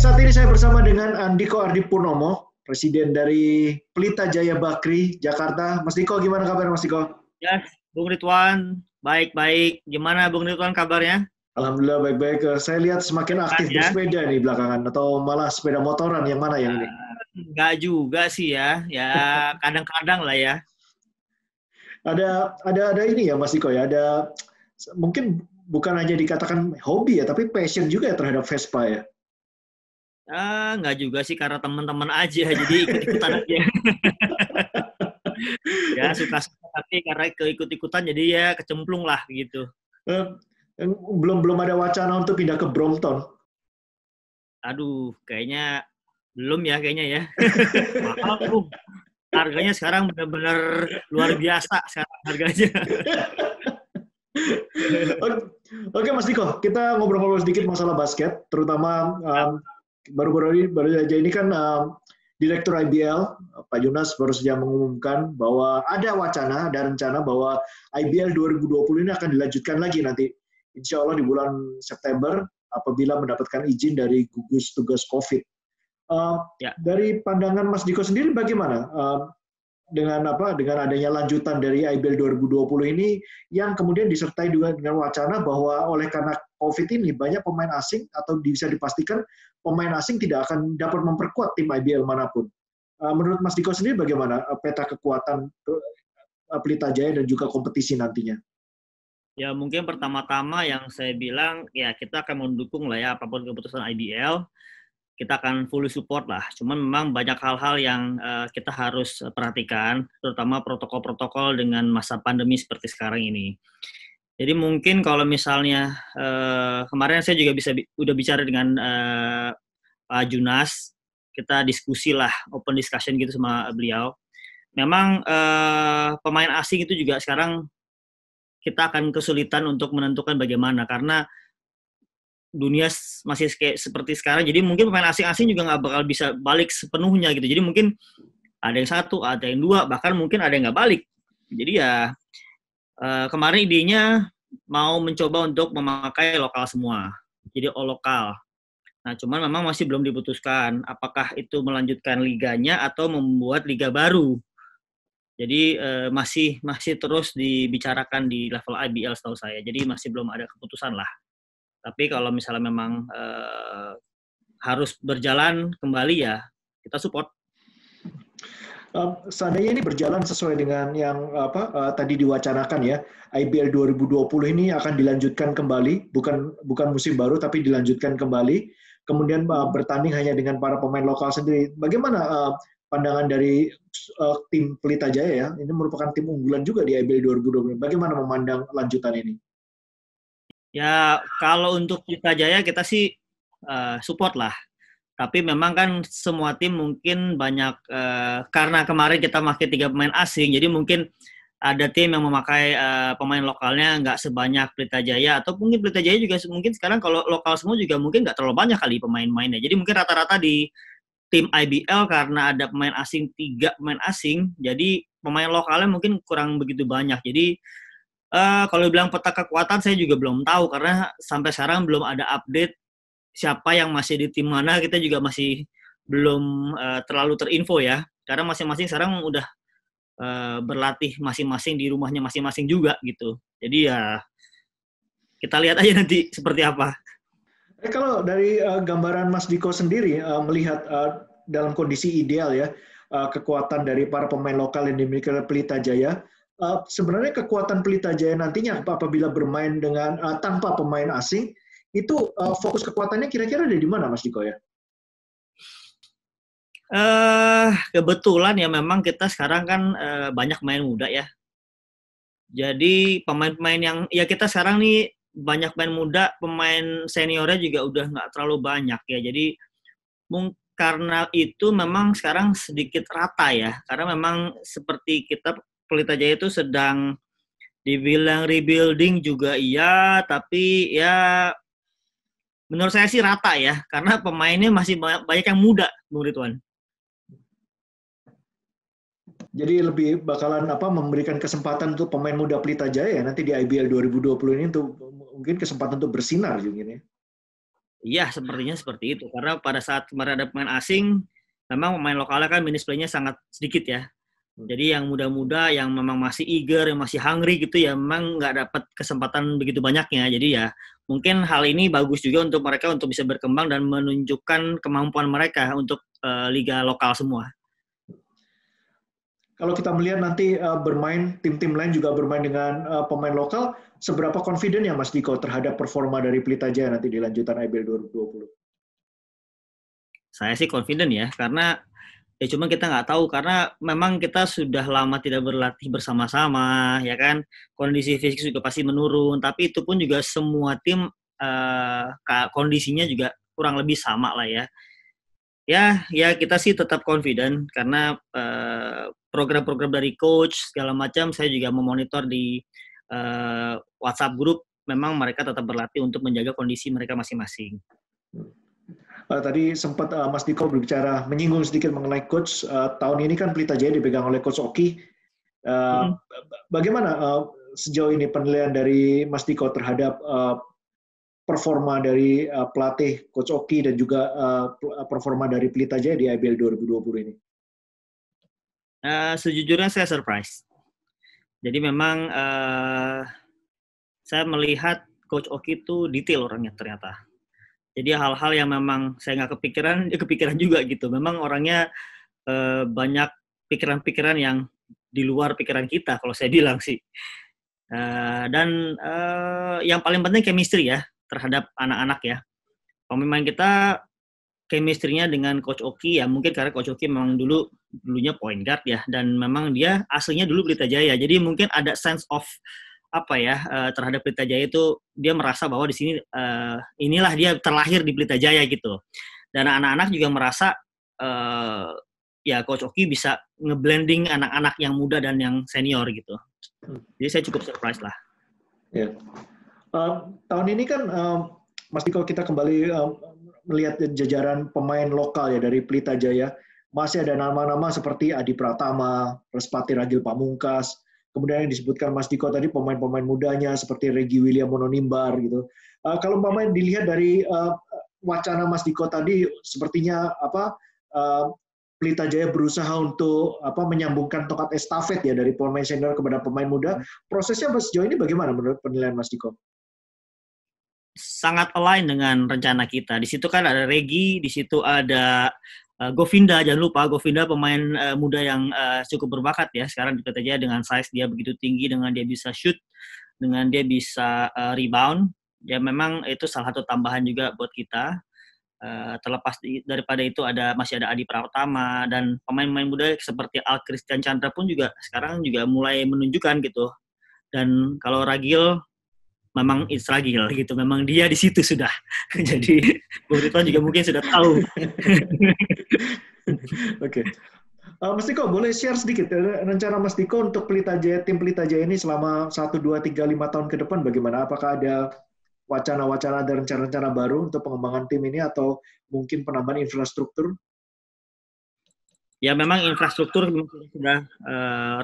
saat ini saya bersama dengan Andiko Ardi Purnomo, Presiden dari Pelita Jaya Bakri, Jakarta. Mas Diko, gimana kabar Mas Diko? Ya, Bung Ridwan, baik-baik. Gimana Bung Ridwan kabarnya? Alhamdulillah baik-baik. Saya lihat semakin Sehat aktif ya? bersepeda nih belakangan, atau malah sepeda motoran, yang mana yang ini? Enggak juga sih ya. Ya, kadang-kadang lah ya. Ada ini ya Mas Diko ya, ada mungkin bukan hanya dikatakan hobi ya, tapi passion juga ya terhadap Vespa ya. Enggak juga sih karena teman-teman aja, jadi ikut-ikutan aja. Ya, suka-suka tapi karena keikut-ikutan jadi ya kecemplung lah gitu. Eh, belum ada wacana untuk pindah ke Brompton. Aduh, kayaknya belum ya kayaknya ya. Mahal tuh. Harganya sekarang benar-benar luar biasa sekarang harganya. Oke Mas Diko, kita ngobrol-ngobrol sedikit masalah basket, terutama baru saja ini kan Direktur IBL Pak Yunas baru saja mengumumkan bahwa ada wacana, ada rencana bahwa IBL 2020 ini akan dilanjutkan lagi nanti, insya Allah di bulan September apabila mendapatkan izin dari gugus tugas COVID. Ya. Dari pandangan Mas Diko sendiri bagaimana dengan adanya lanjutan dari IBL 2020 ini yang kemudian disertai juga dengan wacana bahwa oleh karena COVID ini banyak pemain asing atau bisa dipastikan pemain asing tidak akan dapat memperkuat tim IBL manapun. Menurut Mas Diko sendiri bagaimana peta kekuatan Pelita Jaya dan juga kompetisi nantinya? Ya mungkin pertama-tama yang saya bilang ya kita akan mendukung lah ya apapun keputusan IBL, kita akan fully support lah. Cuman memang banyak hal-hal yang kita harus perhatikan, terutama protokol-protokol dengan masa pandemi seperti sekarang ini. Jadi mungkin kalau misalnya kemarin saya juga udah bicara dengan Pak Junas, kita diskusi lah, open discussion gitu sama beliau. Memang pemain asing itu juga sekarang kita akan kesulitan untuk menentukan bagaimana karena dunia masih kayak seperti sekarang, jadi mungkin pemain asing-asing juga nggak bakal bisa balik sepenuhnya gitu. Jadi mungkin ada yang satu, ada yang dua, bahkan mungkin ada yang nggak balik. Jadi ya kemarin idenya mau mencoba untuk memakai lokal semua, jadi all lokal. Nah cuman memang masih belum diputuskan apakah itu melanjutkan liganya atau membuat liga baru. Jadi masih terus dibicarakan di level IBL setahu saya. Jadi masih belum ada keputusan lah. Tapi kalau misalnya memang harus berjalan kembali ya kita support. Seandainya ini berjalan sesuai dengan yang tadi diwacanakan ya, IBL 2020 ini akan dilanjutkan kembali, bukan musim baru tapi dilanjutkan kembali. Kemudian bertanding hanya dengan para pemain lokal sendiri. Bagaimana pandangan dari tim Pelita Jaya ya? Ini merupakan tim unggulan juga di IBL 2020. Bagaimana memandang lanjutan ini? Ya kalau untuk Pelita Jaya kita sih support lah. Tapi memang kan semua tim mungkin banyak karena kemarin kita pakai 3 pemain asing, jadi mungkin ada tim yang memakai pemain lokalnya nggak sebanyak Pelita Jaya, atau mungkin Pelita Jaya juga mungkin sekarang kalau lokal semua juga mungkin nggak terlalu banyak kali pemain-pemainnya. Jadi mungkin rata-rata di tim IBL karena ada pemain asing 3 pemain asing, jadi pemain lokalnya mungkin kurang begitu banyak. Jadi kalau bilang peta kekuatan saya juga belum tahu karena sampai sekarang belum ada update siapa yang masih di tim mana, kita juga masih belum terlalu terinfo ya. Karena masing-masing sekarang udah berlatih masing-masing di rumahnya masing-masing juga gitu. Jadi ya kita lihat aja nanti seperti apa. Kalau dari gambaran Mas Diko sendiri melihat dalam kondisi ideal ya kekuatan dari para pemain lokal yang dimiliki oleh Pelita Jaya, sebenarnya kekuatan Pelita Jaya nantinya apabila bermain dengan tanpa pemain asing itu fokus kekuatannya kira-kira ada di mana Mas Diko ya? Kebetulan ya memang kita sekarang kan banyak pemain muda ya. Jadi pemain-pemain yang ya kita sekarang nih banyak pemain muda, pemain seniornya juga udah nggak terlalu banyak ya. Jadi karena itu memang sekarang sedikit rata ya. Karena memang seperti kita Pelita Jaya itu sedang dibilang rebuilding juga iya, tapi ya menurut saya sih rata ya. Karena pemainnya masih banyak yang muda, Bung Ridwan. Jadi lebih bakalan memberikan kesempatan untuk pemain muda Pelita Jaya ya, nanti di IBL 2020 ini untuk mungkin kesempatan untuk bersinar mungkin ya. Iya, sepertinya seperti itu. Karena pada saat kemarin ada pemain asing, memang pemain lokalnya kan minus play-nya sangat sedikit ya. Jadi yang muda-muda, yang memang masih eager, yang masih hungry gitu ya, memang nggak dapat kesempatan begitu banyaknya. Jadi ya, mungkin hal ini bagus juga untuk mereka untuk bisa berkembang dan menunjukkan kemampuan mereka untuk liga lokal semua. Kalau kita melihat nanti bermain tim-tim lain juga bermain dengan pemain lokal, seberapa confident ya Mas Diko terhadap performa dari Pelita Jaya nanti di lanjutan IBL 2020? Saya sih confident ya, karena ya cuma kita nggak tahu karena memang kita sudah lama tidak berlatih bersama-sama, ya kan. Kondisi fisik juga pasti menurun, tapi itu pun juga semua tim kondisinya juga kurang lebih sama lah ya. Ya kita sih tetap confident karena program-program dari coach segala macam saya juga memonitor di WhatsApp grup. Memang mereka tetap berlatih untuk menjaga kondisi mereka masing-masing. Tadi sempat Mas Diko berbicara menyinggung sedikit mengenai coach. Tahun ini kan Pelita Jaya dipegang oleh Coach Oki. Bagaimana sejauh ini penilaian dari Mas Diko terhadap performa dari pelatih Coach Oki dan juga performa dari Pelita Jaya di IBL 2020 ini? Sejujurnya saya surprise. Jadi memang saya melihat Coach Oki itu detail orangnya ternyata. Jadi hal-hal yang memang saya nggak kepikiran juga gitu. Memang orangnya banyak pikiran-pikiran yang di luar pikiran kita kalau saya bilang sih. Dan yang paling penting chemistry ya terhadap anak-anak ya. Pemain kita chemistry-nya dengan Coach Oki ya mungkin karena Coach Oki memang dulunya point guard ya dan memang dia aslinya dulu Pelita Jaya. Jadi mungkin ada sense of terhadap Pelita Jaya itu dia merasa bahwa di sini inilah dia terlahir di Pelita Jaya gitu. Dan anak-anak juga merasa ya Coach Oki bisa ngeblending anak-anak yang muda dan yang senior gitu. Jadi saya cukup surprise lah. Ya. Tahun ini kan Mas Diko kita kembali melihat jajaran pemain lokal ya dari Pelita Jaya. Masih ada nama-nama seperti Adi Pratama, Respati Ragil Pamungkas, kemudian yang disebutkan Mas Diko tadi pemain-pemain mudanya seperti Regi William Mononimbar gitu. Kalau pemain dilihat dari wacana Mas Diko tadi, sepertinya Pelita Jaya berusaha untuk menyambungkan tongkat estafet ya dari pemain senior kepada pemain muda. Prosesnya sejauh ini bagaimana menurut penilaian Mas Diko? Sangat align dengan rencana kita. Di situ kan ada Regi, di situ ada Govinda, jangan lupa Govinda pemain muda yang cukup berbakat ya sekarang di Pelita Jaya dengan size dia begitu tinggi, dengan dia bisa shoot, dengan dia bisa rebound. Ya memang itu salah satu tambahan juga buat kita. Terlepas daripada itu masih ada Adi Pratama dan pemain-pemain muda seperti Al Christian Chandra pun juga sekarang juga mulai menunjukkan gitu. Dan kalau Ragil memang it's Ragil gitu, memang dia di situ sudah. Jadi Bung Ridwan juga mungkin sudah tahu. Oke. Mas Diko, boleh share sedikit rencana Mas Diko untuk tim Pelita Jaya ini selama 1, 2, 3, 5 tahun ke depan bagaimana? Apakah ada wacana-wacana dan rencana-rencana baru untuk pengembangan tim ini atau mungkin penambahan infrastruktur? Ya memang infrastruktur sudah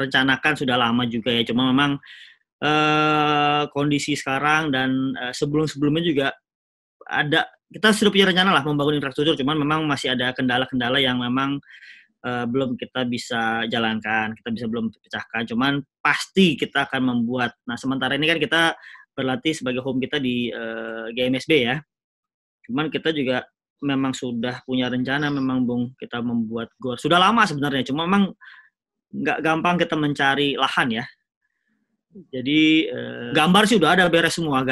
rencanakan sudah lama juga ya, cuma memang kondisi sekarang dan sebelum-sebelumnya juga kita sudah punya rencana lah membangun infrastruktur, cuman memang masih ada kendala-kendala yang memang belum kita bisa jalankan, kita belum pecahkan, cuman pasti kita akan membuat. Nah sementara ini kan kita berlatih sebagai home kita di GMSB ya, cuman kita juga memang sudah punya rencana memang Bung kita membuat gor. Sudah lama sebenarnya, cuma memang nggak gampang kita mencari lahan ya. Jadi gambar sih udah ada beres semua.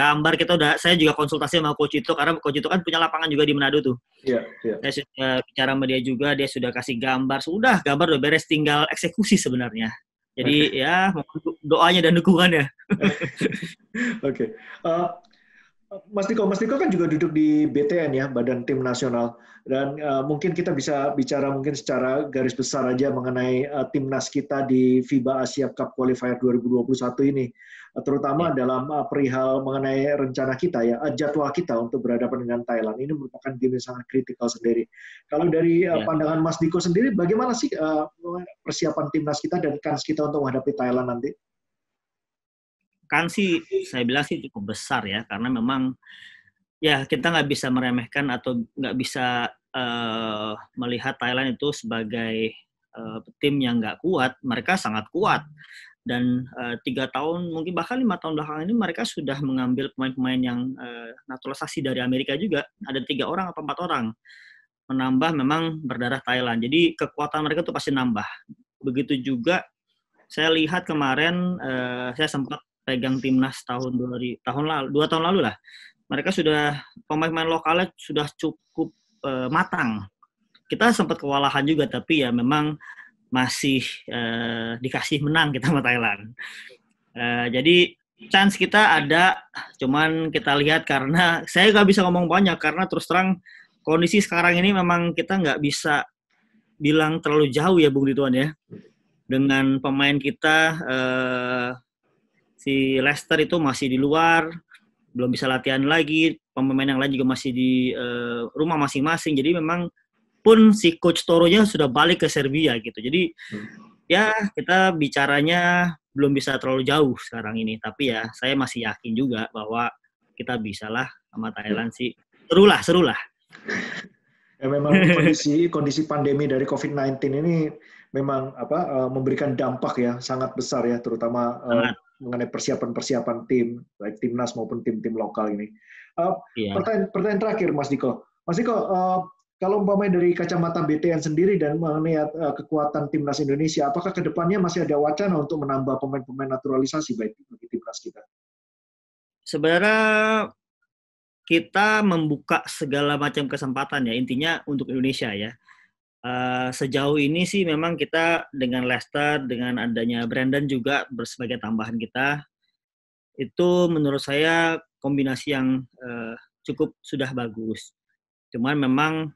Saya juga konsultasi sama Coach Ito karena Coach Ito kan punya lapangan juga di Manado tuh. Iya. Saya sudah bicara sama dia juga, dia sudah kasih gambar. Gambar udah beres, tinggal eksekusi sebenarnya. Jadi ya doanya dan dukungannya. Oke. Mas Diko kan juga duduk di BTN ya, Badan Tim Nasional. Dan mungkin kita bisa bicara mungkin secara garis besar aja mengenai timnas kita di FIBA Asia Cup Qualifier 2021 ini. Terutama dalam perihal mengenai rencana kita ya, jadwal kita untuk berhadapan dengan Thailand. Ini merupakan game yang sangat kritikal sendiri. Kalau dari pandangan Mas Diko sendiri, bagaimana sih persiapan timnas kita dan kans kita untuk menghadapi Thailand nanti? Kan sih saya bilang sih cukup besar ya karena memang ya kita nggak bisa meremehkan atau nggak bisa melihat Thailand itu sebagai tim yang nggak kuat. Mereka sangat kuat. Dan 3 tahun, mungkin bahkan 5 tahun belakangan ini mereka sudah mengambil pemain-pemain yang naturalisasi dari Amerika juga. Ada 3 orang atau 4 orang. Menambah memang berdarah Thailand. Jadi kekuatan mereka tuh pasti nambah. Begitu juga saya lihat kemarin, saya sempat pegang timnas tahun 2 tahun lalu lah. Mereka sudah, pemain-pemain lokalnya sudah cukup matang. Kita sempat kewalahan juga, tapi ya memang masih dikasih menang kita sama Thailand. Jadi chance kita ada, cuman kita lihat karena saya nggak bisa ngomong banyak karena terus terang kondisi sekarang ini memang kita nggak bisa bilang terlalu jauh ya Bung Ridwan ya. Dengan pemain kita si Leicester itu masih di luar, belum bisa latihan lagi, pemain yang lain juga masih di rumah masing-masing. Jadi memang pun si coach Toronya sudah balik ke Serbia gitu. Jadi ya kita bicaranya belum bisa terlalu jauh sekarang ini. Tapi ya saya masih yakin juga bahwa kita bisa lah sama Thailand sih. Seru lah. Ya, memang kondisi pandemi dari COVID-19 ini memang memberikan dampak ya sangat besar ya, terutama mengenai persiapan tim, baik timnas maupun tim-tim lokal ini. Pertanyaan terakhir, Mas Diko. Mas Diko, kalau umpamanya dari kacamata BTN sendiri dan mengenai kekuatan timnas Indonesia, apakah ke depannya masih ada wacana untuk menambah pemain-pemain naturalisasi bagi timnas kita? Sebenarnya kita membuka segala macam kesempatan ya, intinya untuk Indonesia ya. Sejauh ini sih memang kita dengan Leicester, dengan adanya Brandon juga sebagai tambahan kita, itu menurut saya kombinasi yang cukup sudah bagus. Cuman memang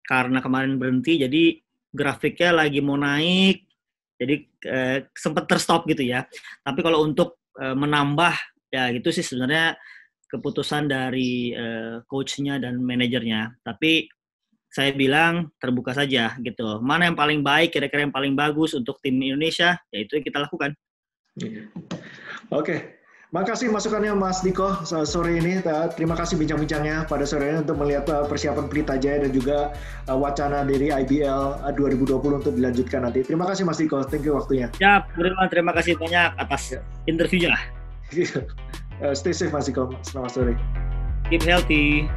karena kemarin berhenti, jadi grafiknya lagi mau naik, jadi sempat terstop gitu ya. Tapi kalau untuk menambah, ya itu sih sebenarnya keputusan dari coach-nya dan manajernya. Tapi saya bilang terbuka saja gitu. Mana yang paling baik, kira-kira yang paling bagus untuk tim Indonesia, ya itu yang kita lakukan. Oke. Makasih masukannya Mas Diko sore ini. Terima kasih bincang-bincangnya pada sore ini untuk melihat persiapan Pelita Jaya dan juga wacana dari IBL 2020 untuk dilanjutkan nanti. Terima kasih Mas Diko. Thank you waktunya. Ya, terima kasih banyak atas interviewnya. Stay safe Mas Diko. Selamat sore. Keep healthy.